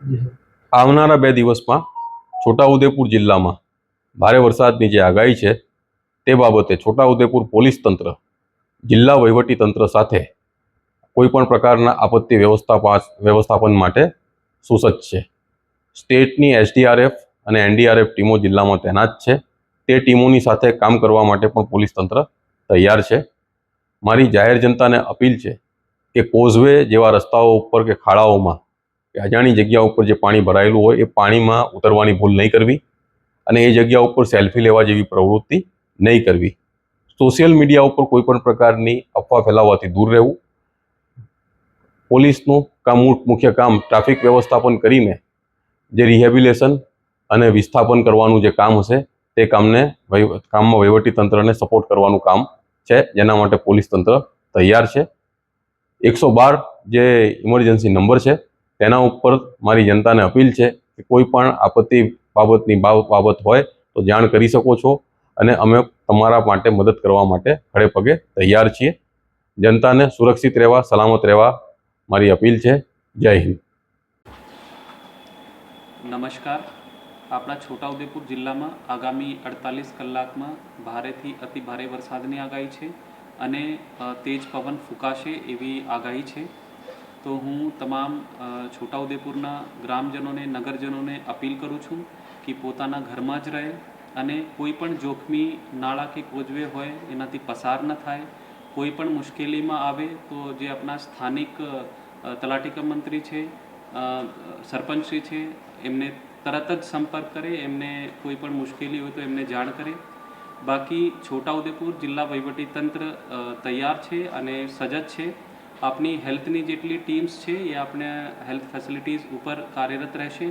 આવનારા 2 દિવસમાં છોટાઉદેપુર જિલ્લામાં ભારે વરસાદની જે આગાહી છે તે બાબતે છોટાઉદેપુર પોલીસ તંત્ર જિલ્લા વહીવટી તંત્ર સાથે કોઈપણ પ્રકારના આપત્તિ વ્યવસ્થાપન માટે સુસજ્જ છે. સ્ટેટની એસડીઆરએફ અને એનડીઆરએફ ટીમો જિલ્લામાં તૈનાત છે. તે ટીમોની સાથે કામ કરવા માટે પણ પોલીસ તંત્ર તૈયાર છે. મારી જાહેર જનતાને અપીલ છે કે કોઝવે જેવા રસ્તાઓ ઉપર કે ખાડાઓમાં કે અજાણી જગ્યા ઉપર જે પાણી ભરાયેલું હોય એ પાણીમાં ઉતરવાની ભૂલ નહીં કરવી અને એ જગ્યા ઉપર સેલ્ફી લેવા જેવી પ્રવૃત્તિ નહીં કરવી. સોશિયલ મીડિયા ઉપર કોઈ પણ પ્રકારની અફવા ફેલાવવાથી દૂર રહેવું. પોલીસનું મુખ્ય કામ ટ્રાફિક વ્યવસ્થાપન કરીને જે રિહેબિલિટેશન અને વિસ્થાપન કરવાનું જે કામ હશે તે કામમાં વહીવટી તંત્રને સપોર્ટ કરવાનું કામ છે, જેના માટે પોલીસ તંત્ર તૈયાર છે. 112 જે ઇમરજન્સી નંબર છે તેના ઉપર મારી જનતાને અપીલ છે કે કોઈ પણ આપત્તિ બાબત હોય તો જાણ કરી શકો છો અને અમે તમારા માટે મદદ કરવા માટે ખડે પગે તૈયાર છીએ. જનતાને સુરક્ષિત રહેવા, સલામત રહેવા મારી અપીલ છે. જય હિન્દ. નમસ્કાર. આપણા છોટાઉદેપુર જિલ્લામાં આગામી 48 કલાકમાં ભારેથી અતિ ભારે વરસાદની આગાહી છે અને તેજ પવન ફૂંકાશે એવી આગાહી છે. તો હું તમામ છોટાઉદેપુરના ગ્રામજનોને, નગરજનોને અપીલ કરું છું કે પોતાના ઘરમાં જ રહે અને કોઈ પણ જોખમી નાળા કે કોઝવે હોય એનાથી પસાર ન થાય. કોઈ પણ મુશ્કેલીમાં આવે તો જે આપણા સ્થાનિક તલાટી મંત્રી છે, સરપંચશ્રી છે, એમને તરત જ સંપર્ક કરે. એમને કોઈ પણ મુશ્કેલી હોય તો એમને જાણ કરે. બાકી છોટાઉદેપુર જિલ્લા વહીવટીતંત્ર તૈયાર છે અને સજજ છે. આપની હેલ્થની જેટલી ટીમ્સ છે એ આપણે હેલ્થ ફેસિલિટીઝ ઉપર કાર્યરત રહેશે.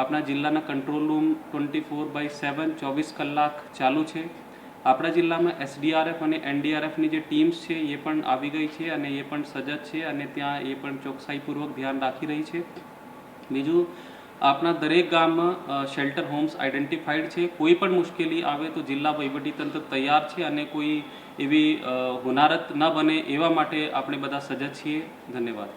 આપણા જિલ્લાના કંટ્રોલ રૂમ 24/7 24 કલાક ચાલુ છે. આપણા જિલ્લામાં એસડીઆરએફ અને એનડીઆરએફની જે ટીમ્સ છે એ પણ આવી ગઈ છે અને એ પણ સજજ છે અને ત્યાં એ પણ ચોકસાઈપૂર્વક ધ્યાન રાખી રહી છે. બીજું, આપણા દરેક ગામમાં શેલ્ટર હોમ્સ આઈડેન્ટિફાઈડ છે. કોઈ પણ મુશ્કેલી આવે તો જિલ્લા વહીવટીતંત્ર તૈયાર છે અને કોઈ એવી હોનારત ન બને એવા માટે આપણે બધા સજજ છીએ. ધન્યવાદ.